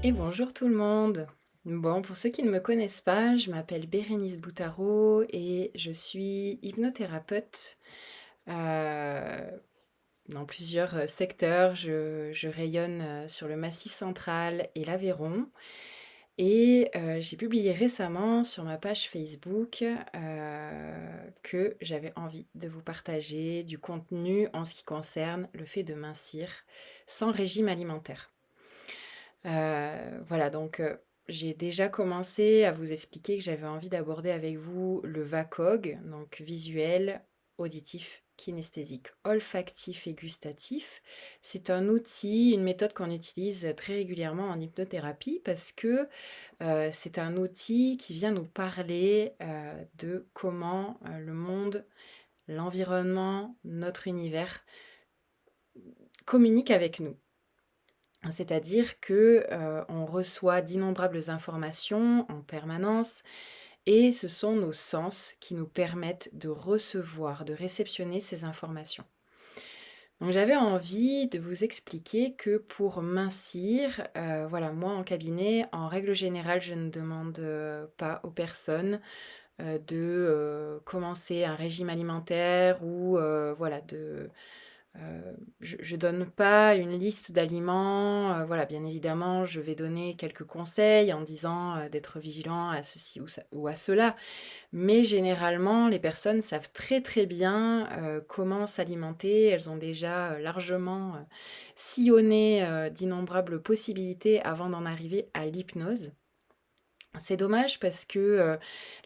Et bonjour tout le monde. Bon, pour ceux qui ne me connaissent pas, je m'appelle Bérénice Boutaro et je suis hypnothérapeute dans plusieurs secteurs. Je rayonne sur le Massif central et l'Aveyron. Et j'ai publié récemment sur ma page Facebook que j'avais envie de vous partager du contenu en ce qui concerne le fait de mincir sans régime alimentaire. Voilà, donc j'ai déjà commencé à vous expliquer que j'avais envie d'aborder avec vous le VACOG, donc visuel, auditif, kinesthésique, olfactif et gustatif. C'est un outil, une méthode qu'on utilise très régulièrement en hypnothérapie parce que c'est un outil qui vient nous parler de comment le monde, l'environnement, notre univers communiquent avec nous. C'est-à-dire que, on reçoit d'innombrables informations en permanence et ce sont nos sens qui nous permettent de recevoir, de réceptionner ces informations. Donc j'avais envie de vous expliquer que pour mincir, voilà, moi en cabinet, en règle générale, je ne demande, pas aux personnes, de, commencer un régime alimentaire ou, voilà, je donne pas une liste d'aliments, voilà, bien évidemment, je vais donner quelques conseils en disant, d'être vigilant à ceci ou à cela. Mais généralement, les personnes savent très, très bien, comment s'alimenter. Elles ont déjà, largement, sillonné, d'innombrables possibilités avant d'en arriver à l'hypnose. C'est dommage parce que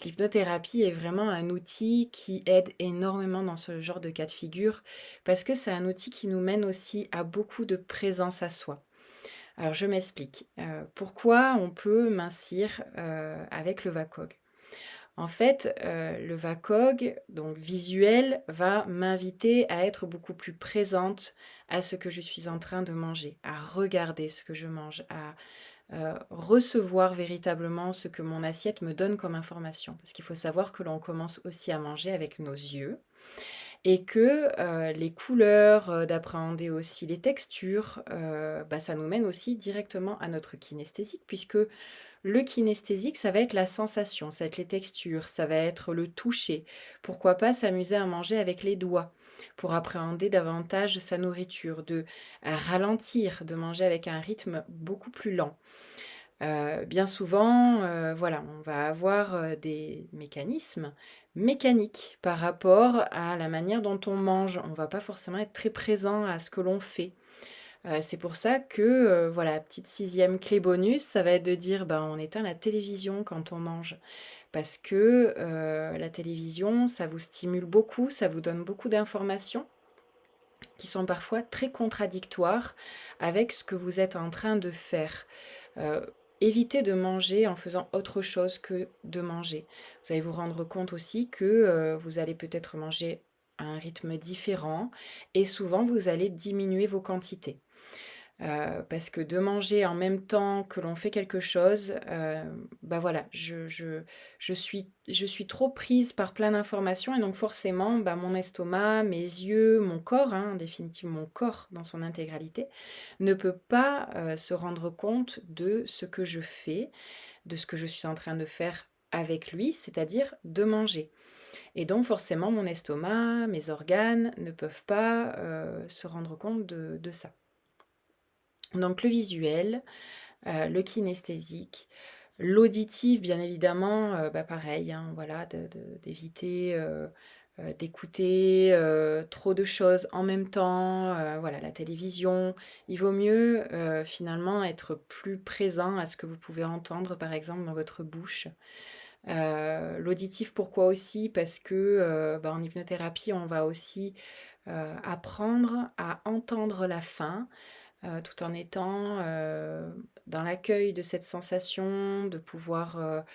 l'hypnothérapie est vraiment un outil qui aide énormément dans ce genre de cas de figure, parce que c'est un outil qui nous mène aussi à beaucoup de présence à soi. Alors je m'explique. Pourquoi on peut mincir avec le VACOG? En fait, le VACOG, donc visuel, va m'inviter à être beaucoup plus présente à ce que je suis en train de manger, à regarder ce que je mange, à recevoir véritablement ce que mon assiette me donne comme information. Parce qu'il faut savoir que l'on commence aussi à manger avec nos yeux et que les couleurs, d'appréhender aussi les textures, bah, ça nous mène aussi directement à notre kinesthésique puisque le kinesthésique, ça va être la sensation, ça va être les textures, ça va être le toucher. Pourquoi pas s'amuser à manger avec les doigts pour appréhender davantage sa nourriture, de ralentir, de manger avec un rythme beaucoup plus lent. Bien souvent, voilà, on va avoir, des mécanismes mécaniques par rapport à la manière dont on mange. On va pas forcément être très présent à ce que l'on fait. C'est pour ça que, voilà, petite sixième clé bonus, ça va être de dire, ben, on éteint la télévision quand on mange. Parce que, la télévision, ça vous stimule beaucoup, ça vous donne beaucoup d'informations qui sont parfois très contradictoires avec ce que vous êtes en train de faire. Évitez de manger en faisant autre chose que de manger. Vous allez vous rendre compte aussi que vous allez peut-être manger à un rythme différent et souvent vous allez diminuer vos quantités. Parce que de manger en même temps que l'on fait quelque chose, bah, voilà, je suis trop prise par plein d'informations et donc forcément, bah, mon estomac, mes yeux, mon corps, hein, en définitive mon corps dans son intégralité, ne peut pas, se rendre compte de ce que je fais, de ce que je suis en train de faire avec lui, c'est-à-dire de manger. Et donc forcément mon estomac, mes organes ne peuvent pas, se rendre compte de ça. Donc le visuel, le kinesthésique, l'auditif bien évidemment, bah, pareil, hein, voilà, d'éviter, d'écouter, trop de choses en même temps, voilà, la télévision. Il vaut mieux, finalement être plus présent à ce que vous pouvez entendre, par exemple, dans votre bouche. L'auditif pourquoi aussi? Parce que, bah, en hypnothérapie, on va aussi, apprendre à entendre la faim, tout en étant, dans l'accueil de cette sensation, de pouvoir,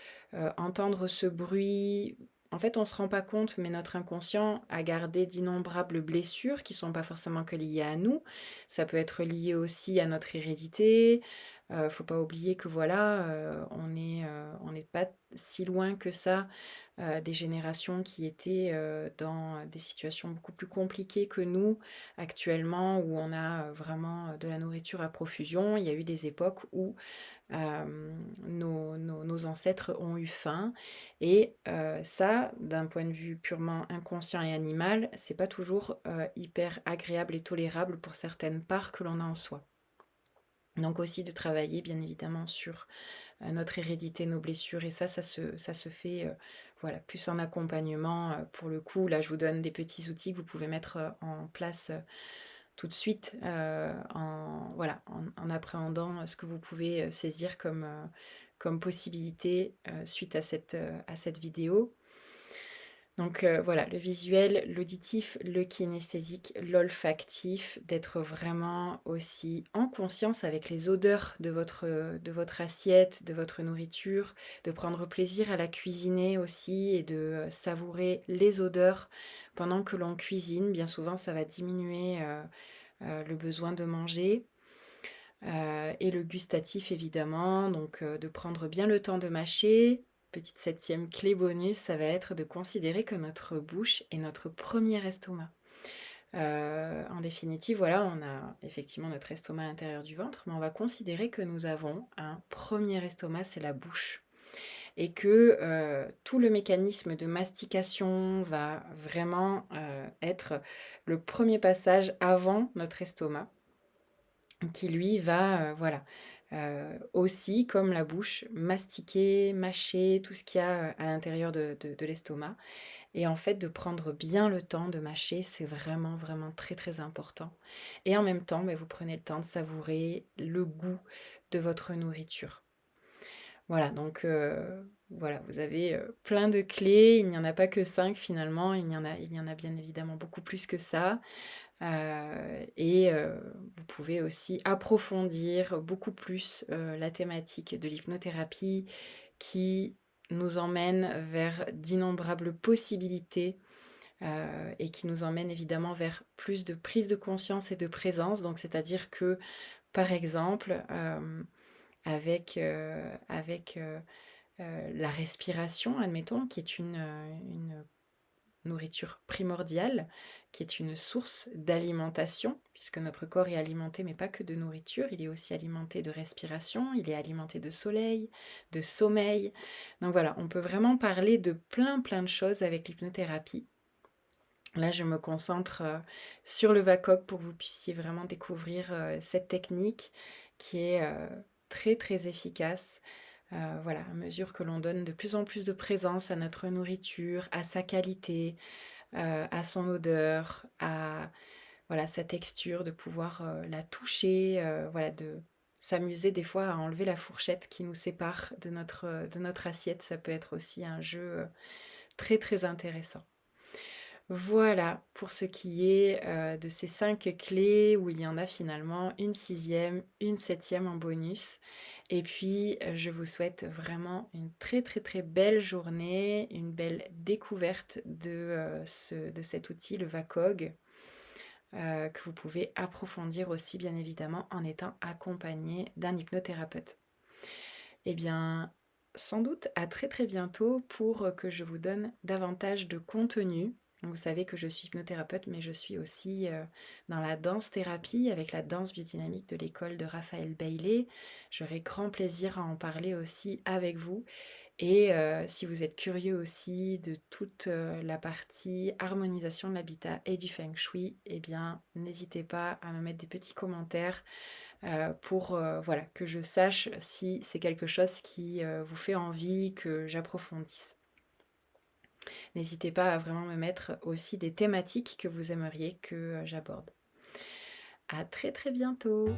entendre ce bruit. En fait, on ne se rend pas compte, mais notre inconscient a gardé d'innombrables blessures qui ne sont pas forcément que liées à nous. Ça peut être lié aussi à notre hérédité. Faut pas oublier que voilà, on n'est pas si loin que ça, des générations qui étaient, dans des situations beaucoup plus compliquées que nous actuellement, où on a, vraiment, de la nourriture à profusion. Il y a eu des époques où nos ancêtres ont eu faim et ça, d'un point de vue purement inconscient et animal, c'est pas toujours, hyper agréable et tolérable pour certaines parts que l'on a en soi. Donc aussi de travailler bien évidemment sur, notre hérédité, nos blessures et ça se fait, voilà, plus en accompagnement, pour le coup. Là, je vous donne des petits outils que vous pouvez mettre, en place, tout de suite, en appréhendant ce que vous pouvez saisir comme possibilité suite à cette vidéo. Donc voilà, le visuel, l'auditif, le kinesthésique, l'olfactif, d'être vraiment aussi en conscience avec les odeurs de votre assiette, de votre nourriture, de prendre plaisir à la cuisiner aussi et de savourer les odeurs pendant que l'on cuisine. Bien souvent, ça va diminuer le besoin de manger. Et le gustatif évidemment, donc de prendre bien le temps de mâcher. Petite septième clé bonus, ça va être de considérer que notre bouche est notre premier estomac. En définitive, voilà, on a effectivement notre estomac à l'intérieur du ventre, mais on va considérer que nous avons un premier estomac, c'est la bouche. Et que tout le mécanisme de mastication va vraiment être le premier passage avant notre estomac qui lui va, aussi comme la bouche, mastiquer, mâcher tout ce qu'il y a, à l'intérieur de l'estomac et en fait de prendre bien le temps de mâcher, c'est vraiment, vraiment très, très important et en même temps, vous prenez le temps de savourer le goût de votre nourriture. Voilà donc voilà, vous avez, plein de clés, il n'y en a pas que 5 finalement, il y en a bien évidemment beaucoup plus que ça. Et vous pouvez aussi approfondir beaucoup plus, la thématique de l'hypnothérapie qui nous emmène vers d'innombrables possibilités, et qui nous emmène évidemment vers plus de prise de conscience et de présence. Donc c'est-à-dire que, par exemple, la respiration, admettons, qui est une nourriture primordiale, qui est une source d'alimentation, puisque notre corps est alimenté, mais pas que de nourriture, il est aussi alimenté de respiration, il est alimenté de soleil, de sommeil. Donc voilà, on peut vraiment parler de plein plein de choses avec l'hypnothérapie. Là, je me concentre sur le VACOG pour que vous puissiez vraiment découvrir cette technique qui est très très efficace. Voilà, à mesure que l'on donne de plus en plus de présence à notre nourriture, à sa qualité, à son odeur, à voilà, sa texture, de pouvoir la toucher, voilà, de s'amuser des fois à enlever la fourchette qui nous sépare de notre assiette. Ça peut être aussi un jeu très très intéressant. Voilà pour ce qui est de ces 5 clés où il y en a finalement une sixième, une septième en bonus. Et puis je vous souhaite vraiment une très très très belle journée, une belle découverte de cet outil, le VACOG, que vous pouvez approfondir aussi bien évidemment en étant accompagné d'un hypnothérapeute. Eh bien, sans doute à très très bientôt pour que je vous donne davantage de contenu. Vous savez que je suis hypnothérapeute, mais je suis aussi dans la danse-thérapie avec la danse biodynamique de l'école de Raphaël Bailey. J'aurai grand plaisir à en parler aussi avec vous. Et si vous êtes curieux aussi de toute la partie harmonisation de l'habitat et du feng shui, eh bien, n'hésitez pas à me mettre des petits commentaires pour voilà, que je sache si c'est quelque chose qui vous fait envie que j'approfondisse. N'hésitez pas à vraiment me mettre aussi des thématiques que vous aimeriez que j'aborde. À très très bientôt!